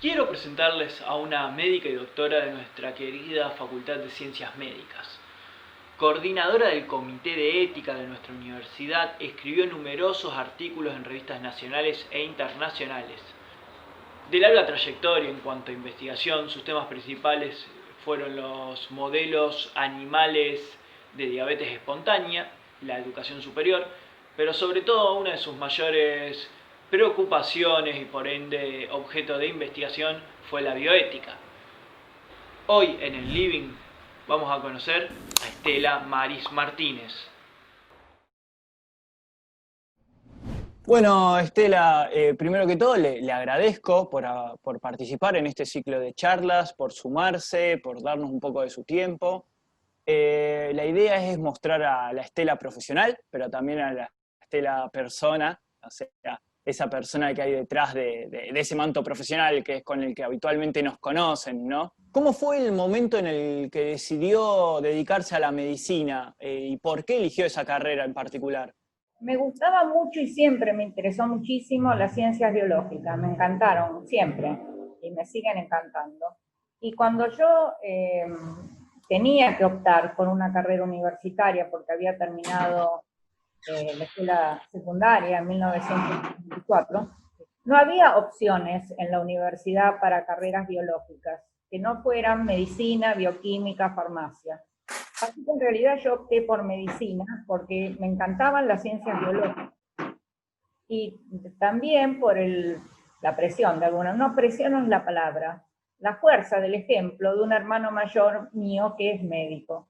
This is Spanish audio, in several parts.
Quiero presentarles a una médica y doctora de nuestra querida Facultad de Ciencias Médicas. Coordinadora del Comité de Ética de nuestra universidad, escribió numerosos artículos en revistas nacionales e internacionales. De larga trayectoria en cuanto a investigación, sus temas principales fueron los modelos animales de diabetes espontánea, la educación superior, pero sobre todo una de sus mayores preocupaciones y por ende objeto de investigación fue la bioética. Hoy en el Living vamos a conocer a Estela Maris Martínez. Bueno, Estela, primero que todo le agradezco por participar en este ciclo de charlas, por sumarse, por darnos un poco de su tiempo. La idea es mostrar a la Estela profesional, pero también a la Estela persona, o sea, esa persona que hay detrás de ese manto profesional que es con el que habitualmente nos conocen, ¿no? ¿Cómo fue el momento en el que decidió dedicarse a la medicina y por qué eligió esa carrera en particular? Me gustaba mucho y siempre me interesó muchísimo las ciencias biológicas, me encantaron siempre y me siguen encantando. Y cuando yo tenía que optar por una carrera universitaria porque había terminado la escuela secundaria en 1994, no había opciones en la universidad para carreras biológicas que no fueran medicina, bioquímica, farmacia. Así que en realidad yo opté por medicina porque me encantaban las ciencias biológicas y también por la presión de alguna, no presión no es la palabra, la fuerza del ejemplo de un hermano mayor mío que es médico.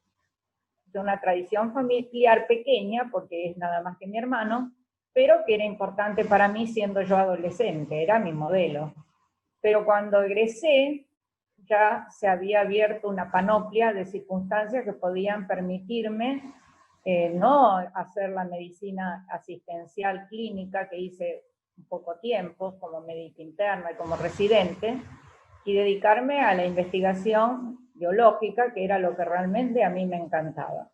De una tradición familiar pequeña, porque es nada más que mi hermano, pero que era importante para mí siendo yo adolescente, era mi modelo. Pero cuando egresé, ya se había abierto una panoplia de circunstancias que podían permitirme no hacer la medicina asistencial clínica que hice un poco tiempo como médica interna y como residente, y dedicarme a la investigación biológica, que era lo que realmente a mí me encantaba.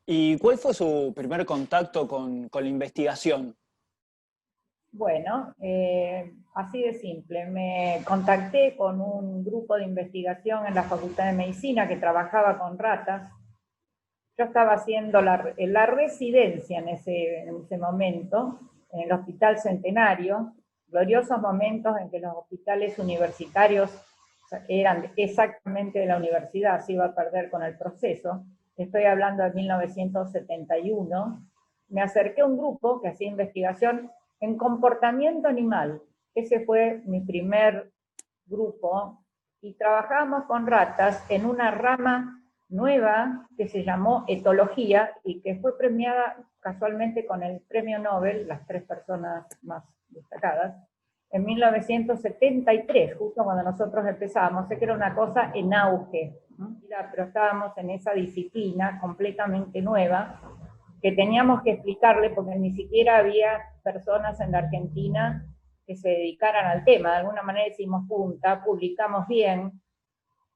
¿Y cuál fue su primer contacto con la investigación? Bueno, así de simple. Me contacté con un grupo de investigación en la Facultad de Medicina que trabajaba con ratas. Yo estaba haciendo la residencia en ese momento, en el Hospital Centenario, gloriosos momentos en que los hospitales universitarios eran exactamente de la universidad, se iba a perder con el proceso. Estoy hablando de 1971. Me acerqué a un grupo que hacía investigación en comportamiento animal. Ese fue mi primer grupo y trabajábamos con ratas en una rama nueva que se llamó etología y que fue premiada casualmente con el premio Nobel, las 3 personas más destacadas, en 1973, justo cuando nosotros empezábamos. Sé que era una cosa en auge, ¿no? Pero estábamos en esa disciplina completamente nueva que teníamos que explicarle porque ni siquiera había personas en la Argentina que se dedicaran al tema. De alguna manera hicimos punta, publicamos bien.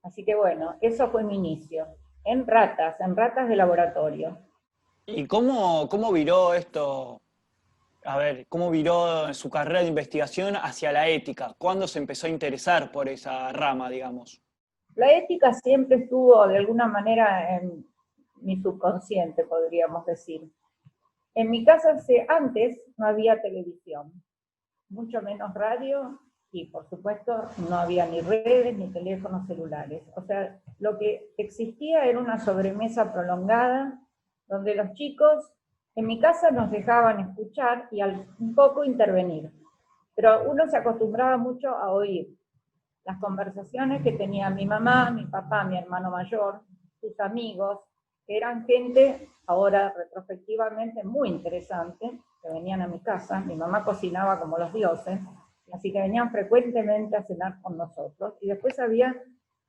Así que bueno, eso fue mi inicio. En ratas de laboratorio. ¿Y cómo viró esto? A ver, ¿cómo viró su carrera de investigación hacia la ética? ¿Cuándo se empezó a interesar por esa rama, digamos? La ética siempre estuvo de alguna manera en mi subconsciente, podríamos decir. En mi casa antes no había televisión, mucho menos radio, y por supuesto no había ni redes ni teléfonos celulares. O sea, lo que existía era una sobremesa prolongada donde los chicos en mi casa nos dejaban escuchar y un poco intervenir. Pero uno se acostumbraba mucho a oír las conversaciones que tenía mi mamá, mi papá, mi hermano mayor, sus amigos, que eran gente, ahora retrospectivamente, muy interesante, que venían a mi casa. Mi mamá cocinaba como los dioses, así que venían frecuentemente a cenar con nosotros. Y después había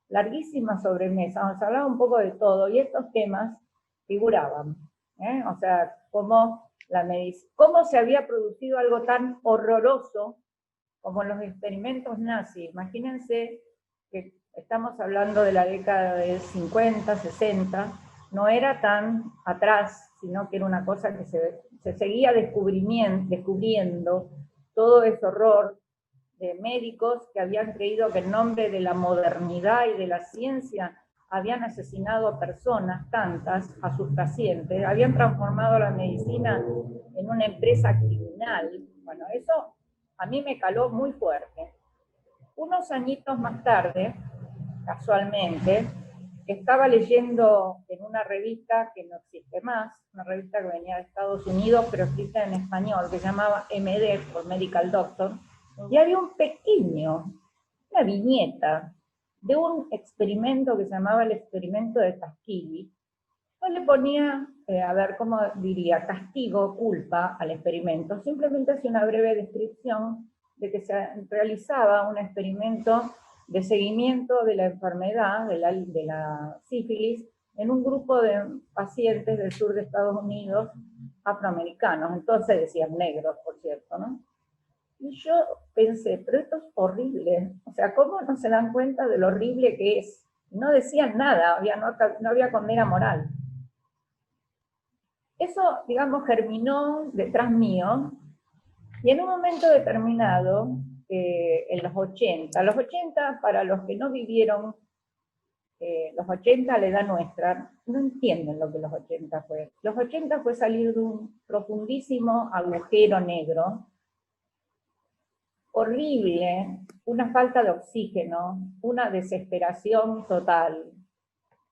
larguísimas sobremesas, donde se hablaba un poco de todo, y estos temas figuraban. O sea, cómo se había producido algo tan horroroso como los experimentos nazis. Imagínense que estamos hablando de la década de 50, 60, no era tan atrás, sino que era una cosa que se seguía descubriendo todo ese horror médicos que habían creído que en nombre de la modernidad y de la ciencia habían asesinado a personas, tantas, a sus pacientes, habían transformado la medicina en una empresa criminal. Bueno, eso a mí me caló muy fuerte. Unos añitos más tarde, casualmente, estaba leyendo en una revista que no existe más, una revista que venía de Estados Unidos, pero escrita en español, que se llamaba MD, por Medical Doctor, y había una viñeta de un experimento que se llamaba el experimento de Tuskegee. No le ponía, a ver, ¿cómo diría? Castigo, culpa al experimento. Simplemente hacía una breve descripción de que se realizaba un experimento de seguimiento de la enfermedad, de la sífilis, en un grupo de pacientes del sur de Estados Unidos, afroamericanos. Entonces decían negros, por cierto, ¿no? Y yo pensé, pero esto es horrible. O sea, ¿cómo no se dan cuenta de lo horrible que es? No decían nada, no había condena moral. Eso, digamos, germinó detrás mío, y en un momento determinado, en los 80, para los que no vivieron los 80 a la edad nuestra, no entienden lo que los 80 fue. Los 80 fue salir de un profundísimo agujero negro, horrible, una falta de oxígeno, una desesperación total.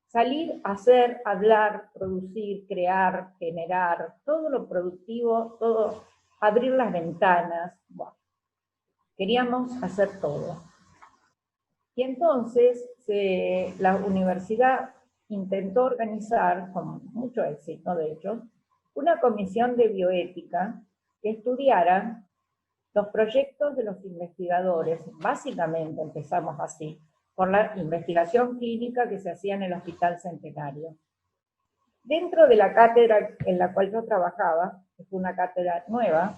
Salir, hacer, hablar, producir, crear, generar, todo lo productivo, todo, abrir las ventanas. Bueno, queríamos hacer todo. Y entonces la universidad intentó organizar, con mucho éxito de hecho, una comisión de bioética que estudiara los proyectos de los investigadores. Básicamente empezamos así, por la investigación clínica que se hacía en el Hospital Centenario. Dentro de la cátedra en la cual yo trabajaba, que fue una cátedra nueva,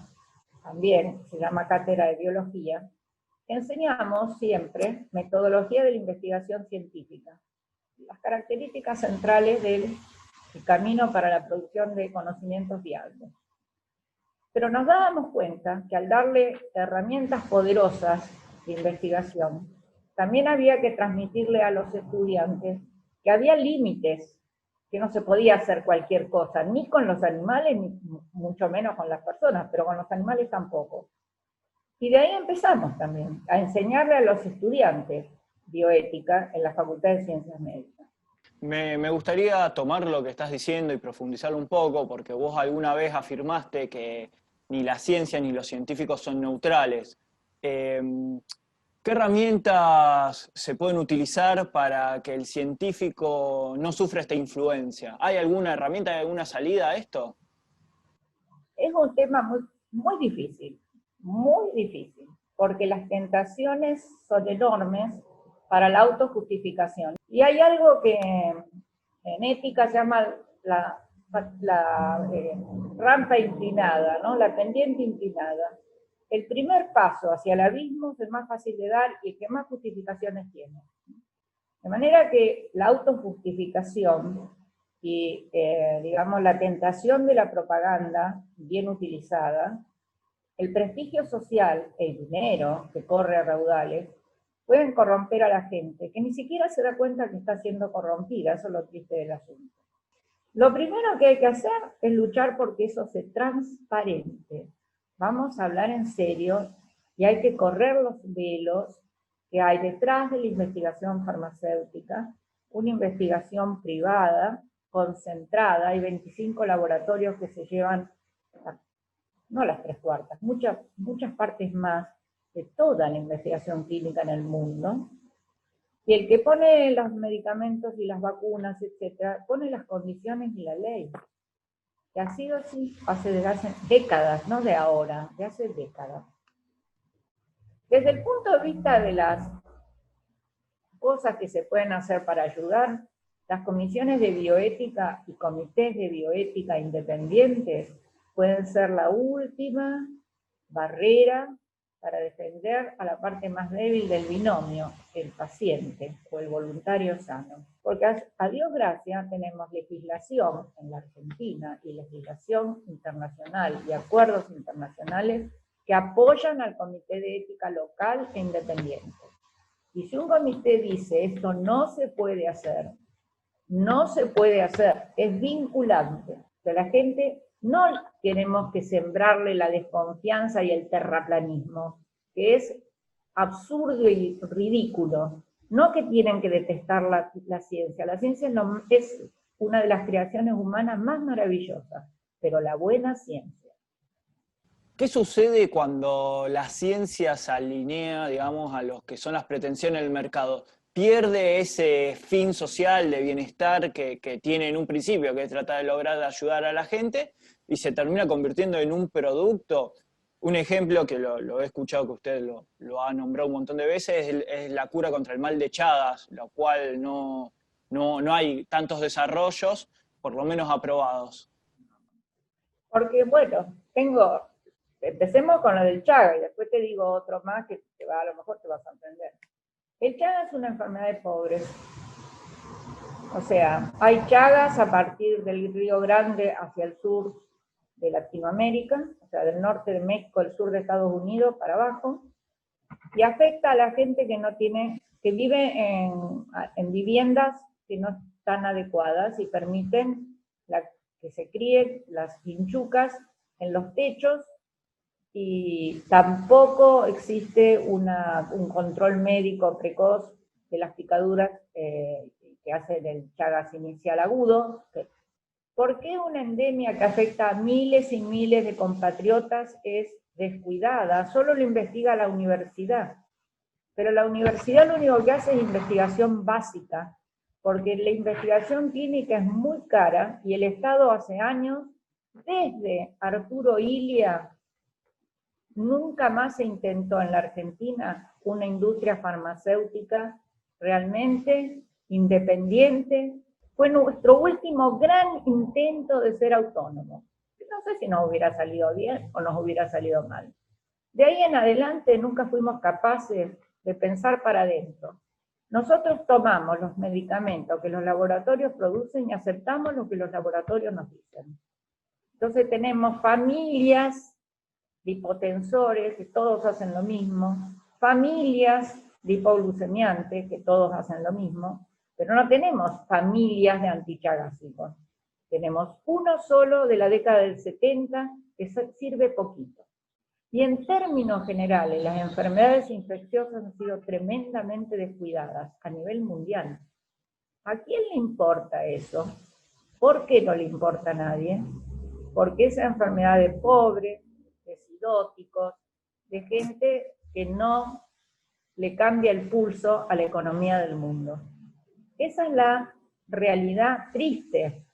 también se llama Cátedra de Biología, enseñamos siempre metodología de la investigación científica, las características centrales del camino para la producción de conocimientos viables. Pero nos dábamos cuenta que al darle herramientas poderosas de investigación, también había que transmitirle a los estudiantes que había límites, que no se podía hacer cualquier cosa, ni con los animales, ni mucho menos con las personas, pero con los animales tampoco. Y de ahí empezamos también a enseñarle a los estudiantes bioética en la Facultad de Ciencias Médicas. Me gustaría tomar lo que estás diciendo y profundizarlo un poco, porque vos alguna vez afirmaste que ni la ciencia ni los científicos son neutrales. ¿Qué herramientas se pueden utilizar para que el científico no sufra esta influencia? ¿Hay alguna herramienta, hay alguna salida a esto? Es un tema muy difícil, porque las tentaciones son enormes para la autojustificación. Y hay algo que en ética se llama la rampa inclinada, ¿no? La pendiente inclinada. El primer paso hacia el abismo es el más fácil de dar y el que más justificaciones tiene. De manera que la autojustificación y, digamos, la tentación de la propaganda bien utilizada, el prestigio social, el dinero que corre a raudales, pueden corromper a la gente, que ni siquiera se da cuenta que está siendo corrompida. Eso es lo triste del asunto. Lo primero que hay que hacer es luchar porque eso sea transparente. Vamos a hablar en serio y hay que correr los velos que hay detrás de la investigación farmacéutica, una investigación privada, concentrada. Hay 25 laboratorios que se llevan, no las 3/4, muchas partes más de toda la investigación clínica en el mundo. Y el que pone los medicamentos y las vacunas, etcétera, pone las condiciones y la ley. Que ha sido así desde hace décadas, no de ahora, de hace décadas. Desde el punto de vista de las cosas que se pueden hacer para ayudar, las comisiones de bioética y comités de bioética independientes pueden ser la última barrera para defender a la parte más débil del binomio, el paciente o el voluntario sano. Porque a Dios gracias tenemos legislación en la Argentina y legislación internacional y acuerdos internacionales que apoyan al comité de ética local e independiente. Y si un comité dice esto no se puede hacer, no se puede hacer, es vinculante. De la gente no queremos que sembrarle la desconfianza y el terraplanismo, que es absurdo y ridículo. No que tienen que detestar la ciencia. La ciencia es una de las creaciones humanas más maravillosas, pero la buena ciencia. ¿Qué sucede cuando la ciencia se alinea, digamos, a lo que son las pretensiones del mercado? Pierde ese fin social de bienestar que tiene en un principio, que es tratar de lograr ayudar a la gente, y se termina convirtiendo en un producto. Un ejemplo que lo he escuchado, que usted lo ha nombrado un montón de veces, es la cura contra el mal de Chagas, lo cual no hay tantos desarrollos, por lo menos aprobados. Porque, bueno, empecemos con lo del Chagas y después te digo otro más que a lo mejor te va a sorprender. El Chagas es una enfermedad de pobres. O sea, hay Chagas a partir del Río Grande hacia el sur de Latinoamérica, o sea, del norte de México, el sur de Estados Unidos para abajo, y afecta a la gente que vive en viviendas que no están adecuadas y permiten que se críen las vinchucas en los techos, y tampoco existe un control médico precoz de las picaduras que hacen el Chagas inicial agudo. ¿Por qué una endemia que afecta a miles y miles de compatriotas es descuidada? Solo lo investiga la universidad. Pero la universidad lo único que hace es investigación básica, porque la investigación clínica es muy cara y el Estado hace años, desde Arturo Illia, nunca más se intentó en la Argentina una industria farmacéutica realmente independiente. Fue nuestro último gran intento de ser autónomos. No sé si nos hubiera salido bien o nos hubiera salido mal. De ahí en adelante nunca fuimos capaces de pensar para adentro. Nosotros tomamos los medicamentos que los laboratorios producen y aceptamos lo que los laboratorios nos dicen. Entonces tenemos familias de hipotensores, que todos hacen lo mismo, familias de hipoglucemiantes, que todos hacen lo mismo, pero no tenemos familias de antichagásicos. Tenemos uno solo de la década del 70 que sirve poquito. Y en términos generales, las enfermedades infecciosas han sido tremendamente descuidadas a nivel mundial. ¿A quién le importa eso? ¿Por qué no le importa a nadie? Porque esa enfermedad de pobres, de sidóticos, de gente que no le cambia el pulso a la economía del mundo. Esa es la realidad triste,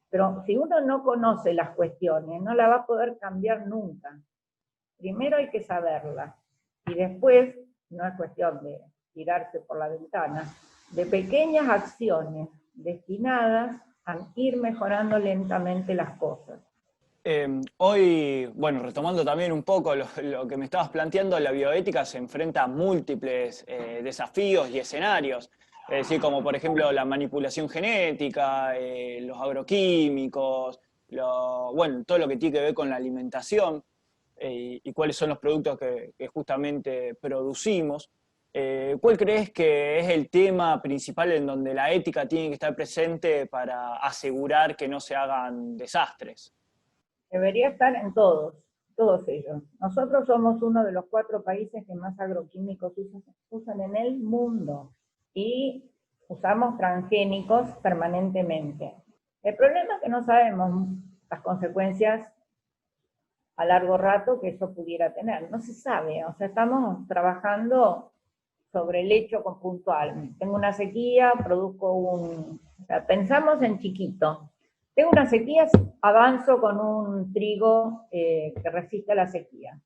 pero si uno no conoce las cuestiones, no la va a poder cambiar nunca. Primero hay que saberla, y después, no es cuestión de tirarse por la ventana, de pequeñas acciones destinadas a ir mejorando lentamente las cosas. Hoy, bueno, retomando también un poco lo que me estabas planteando, la bioética se enfrenta a múltiples desafíos y escenarios, es decir, como por ejemplo la manipulación genética, los agroquímicos, bueno, todo lo que tiene que ver con la alimentación y cuáles son los productos que justamente producimos. ¿Cuál crees que es el tema principal en donde la ética tiene que estar presente para asegurar que no se hagan desastres? Debería estar en todos ellos. Nosotros somos uno de los 4 países que más agroquímicos usan en el mundo y usamos transgénicos permanentemente. El problema es que no sabemos las consecuencias a largo rato que eso pudiera tener. No se sabe, o sea, estamos trabajando sobre el hecho puntual. Tengo una sequía, produzco o sea, pensamos en chiquito. Tengo una sequía, avanzo con un trigo que resiste a la sequía.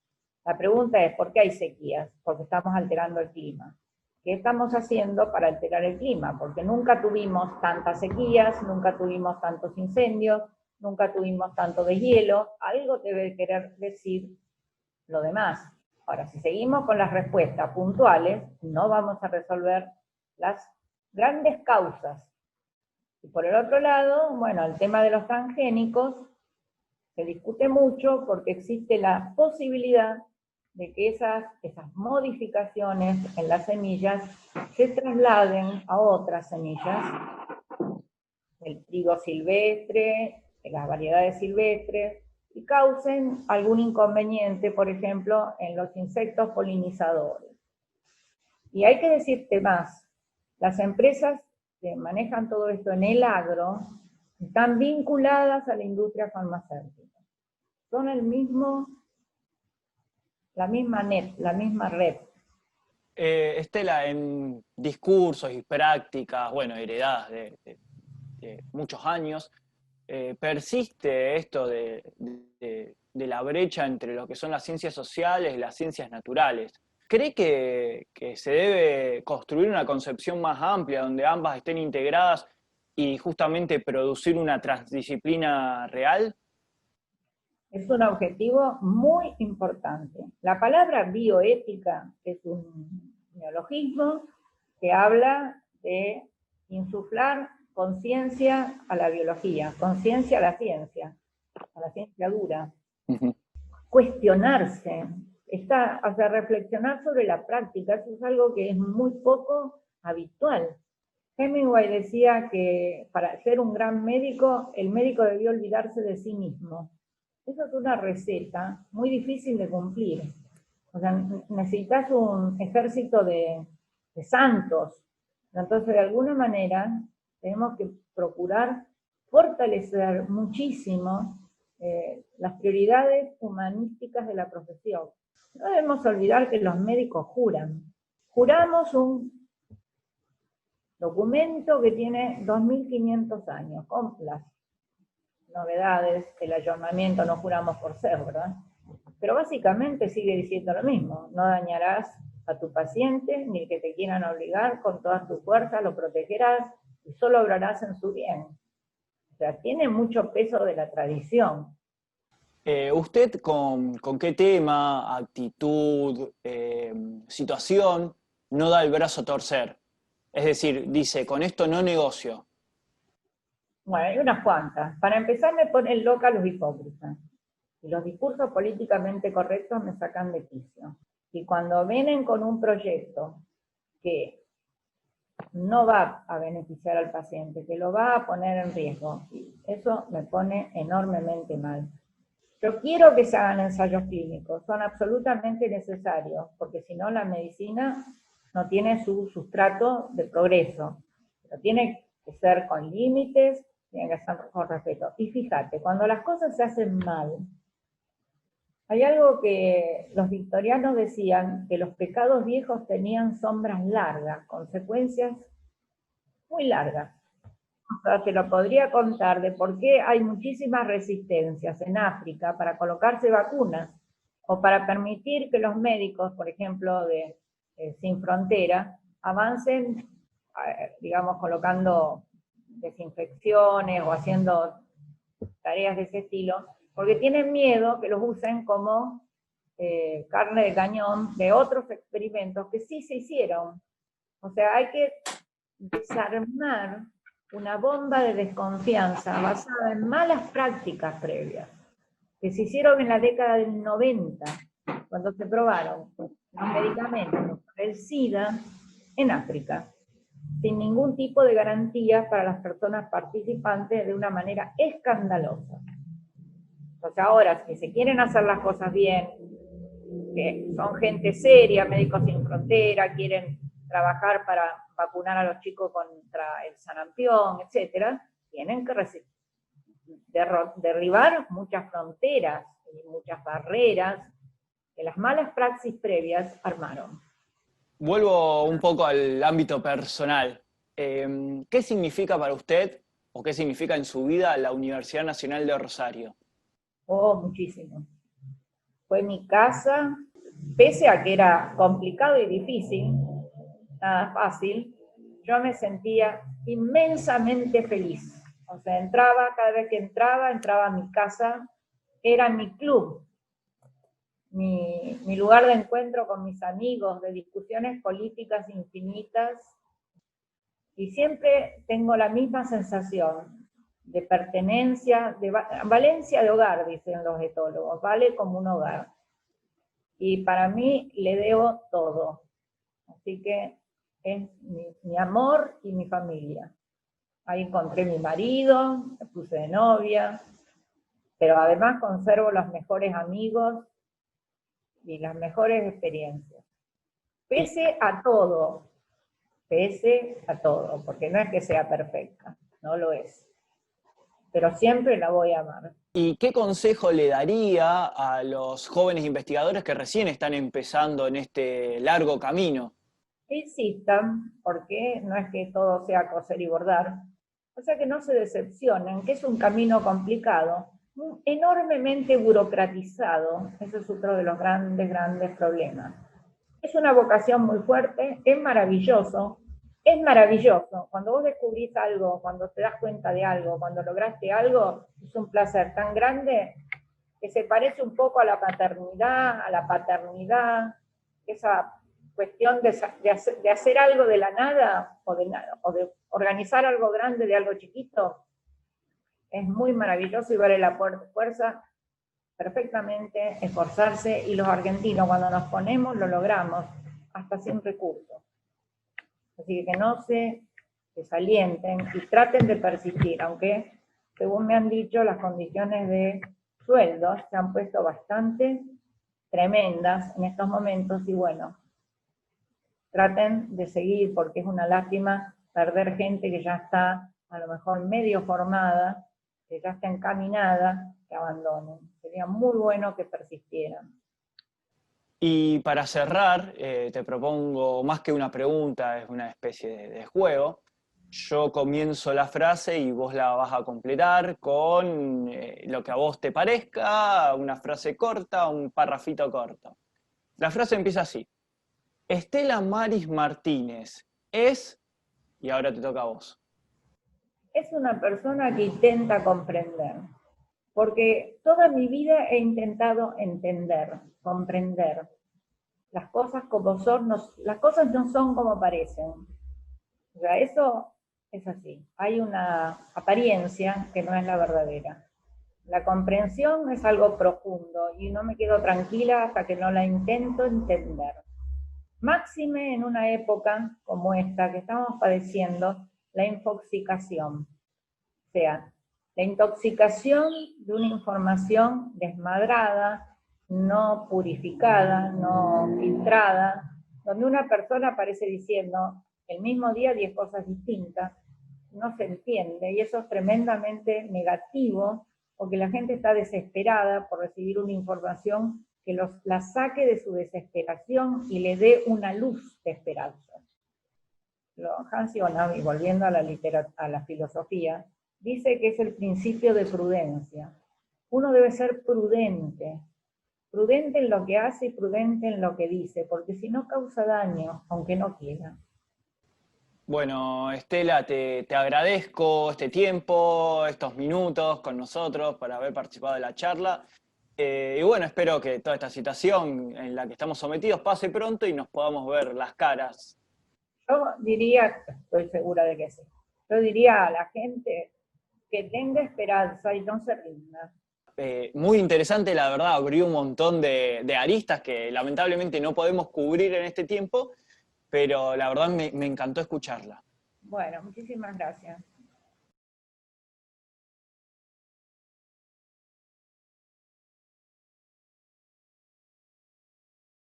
La pregunta es, ¿por qué hay sequías? Porque estamos alterando el clima. ¿Qué estamos haciendo para alterar el clima? Porque nunca tuvimos tantas sequías, nunca tuvimos tantos incendios, nunca tuvimos tanto deshielo. Algo debe querer decir lo demás. Ahora, si seguimos con las respuestas puntuales, no vamos a resolver las grandes causas. Y por el otro lado, bueno, el tema de los transgénicos se discute mucho porque existe la posibilidad de que esas modificaciones en las semillas se trasladen a otras semillas, el trigo silvestre, de las variedades silvestres, y causen algún inconveniente, por ejemplo, en los insectos polinizadores. Y hay que decirte más, las empresas que manejan todo esto en el agro están vinculadas a la industria farmacéutica. Son la misma net, la misma red. Estela, en discursos y prácticas, bueno, heredadas de muchos años, persiste esto de la brecha entre lo que son las ciencias sociales y las ciencias naturales. ¿Cree que se debe construir una concepción más amplia donde ambas estén integradas y justamente producir una transdisciplina real? Es un objetivo muy importante. La palabra bioética es un neologismo que habla de insuflar conciencia a la biología, conciencia a la ciencia dura. Uh-huh. Cuestionarse, hacer reflexionar sobre la práctica, eso es algo que es muy poco habitual. Hemingway decía que para ser un gran médico, el médico debió olvidarse de sí mismo. Eso es una receta muy difícil de cumplir. O sea, necesitas un ejército de santos. Entonces, de alguna manera, tenemos que procurar fortalecer muchísimo las prioridades humanísticas de la profesión. No debemos olvidar que los médicos juran. Juramos un documento que tiene 2500 años, con las novedades, el ayornamiento, no juramos por ser, ¿verdad? Pero básicamente sigue diciendo lo mismo, no dañarás a tu paciente, ni que te quieran obligar, con todas tus fuerzas lo protegerás y solo obrarás en su bien. O sea, tiene mucho peso de la tradición. ¿Usted con qué tema, actitud, situación no da el brazo a torcer? Es decir, dice, con esto no negocio. Bueno, hay unas cuantas. Para empezar me ponen loca los hipócritas. Y los discursos políticamente correctos me sacan de quicio. Y cuando vienen con un proyecto que no va a beneficiar al paciente, que lo va a poner en riesgo, eso me pone enormemente mal. Yo quiero que se hagan ensayos clínicos, son absolutamente necesarios, porque si no la medicina no tiene su sustrato de progreso. Pero tiene que ser con límites, tiene que ser con respeto. Y fíjate, cuando las cosas se hacen mal, hay algo que los victorianos decían, que los pecados viejos tenían sombras largas, consecuencias muy largas. O sea, se lo podría contar de por qué hay muchísimas resistencias en África para colocarse vacunas o para permitir que los médicos, por ejemplo, de Sin Frontera, avancen, digamos, colocando desinfecciones o haciendo tareas de ese estilo, porque tienen miedo que los usen como carne de cañón de otros experimentos que sí se hicieron. O sea, hay que desarmar una bomba de desconfianza basada en malas prácticas previas, que se hicieron en la década del 90, cuando se probaron los medicamentos para el SIDA en África, sin ningún tipo de garantía para las personas participantes de una manera escandalosa. Entonces ahora, si se quieren hacer las cosas bien, que son gente seria, Médicos Sin Frontera, quieren trabajar para vacunar a los chicos contra el sarampión, etcétera, tienen que derribar muchas fronteras y muchas barreras que las malas praxis previas armaron. Vuelvo un poco al ámbito personal. ¿Qué significa para usted o qué significa en su vida la Universidad Nacional de Rosario? Oh, muchísimo. Fue mi casa, pese a que era complicado y difícil, nada fácil, yo me sentía inmensamente feliz. O sea, cada vez que entraba a mi casa, era mi club, mi lugar de encuentro con mis amigos, de discusiones políticas infinitas, y siempre tengo la misma sensación de pertenencia, de valencia de hogar, dicen los etólogos, vale como un hogar. y para mí le debo todo. Así que es mi amor y mi familia. Ahí encontré mi marido, me puse de novia, pero además conservo los mejores amigos y las mejores experiencias. Pese a todo, porque no es que sea perfecta, no lo es. Pero siempre la voy a amar. ¿Y qué consejo le daría a los jóvenes investigadores que recién están empezando en este largo camino? Que insistan, porque no es que todo sea coser y bordar, o sea que no se decepcionen, que es un camino complicado, enormemente burocratizado, ese es otro de los grandes problemas. Es una vocación muy fuerte, es maravilloso, cuando vos descubrís algo, cuando te das cuenta de algo, cuando lograste algo, es un placer tan grande que se parece un poco a la paternidad, esa cuestión de hacer algo de la nada o de organizar algo grande de algo chiquito, es muy maravilloso y vale la fuerza perfectamente esforzarse, y los argentinos cuando nos ponemos lo logramos, hasta sin recursos. Así que no se desalienten y traten de persistir, aunque, según me han dicho, las condiciones de sueldos se han puesto bastante tremendas en estos momentos, y bueno, traten de seguir, porque es una lástima perder gente que ya está a lo mejor medio formada, que ya está encaminada, que abandonen. Sería muy bueno que persistieran. Y para cerrar, te propongo más que una pregunta, es una especie de juego. Yo comienzo la frase y vos la vas a completar con lo que a vos te parezca, una frase corta, un parrafito corto. La frase empieza así. Estela Maris Martínez es, y ahora te toca a vos. Es una persona que intenta comprender, porque toda mi vida he intentado entender, comprender. Las cosas como son, las cosas no son como parecen. O sea, eso es así. Hay una apariencia que no es la verdadera. La comprensión es algo profundo y no me quedo tranquila hasta que no la intento entender. Máxime en una época como esta que estamos padeciendo, la infoxicación. O sea, la intoxicación de una información desmadrada, no purificada, no filtrada, donde una persona aparece diciendo el mismo día 10 cosas distintas, no se entiende, y eso es tremendamente negativo, porque la gente está desesperada por recibir una información que la saque de su desesperación y le dé una luz de esperanza. Hans Jonas, volviendo a la filosofía, dice que es el principio de prudencia. Uno debe ser prudente en lo que hace y prudente en lo que dice, porque si no causa daño, aunque no quiera. Bueno, Estela, te agradezco este tiempo, estos minutos con nosotros para haber participado de la charla. Y bueno, espero que toda esta situación en la que estamos sometidos pase pronto y nos podamos ver las caras. Yo diría, estoy segura de que sí, yo diría a la gente que tenga esperanza y no se rinda. Muy interesante, la verdad, abrió un montón de aristas que lamentablemente no podemos cubrir en este tiempo, pero la verdad me encantó escucharla. Bueno, muchísimas gracias.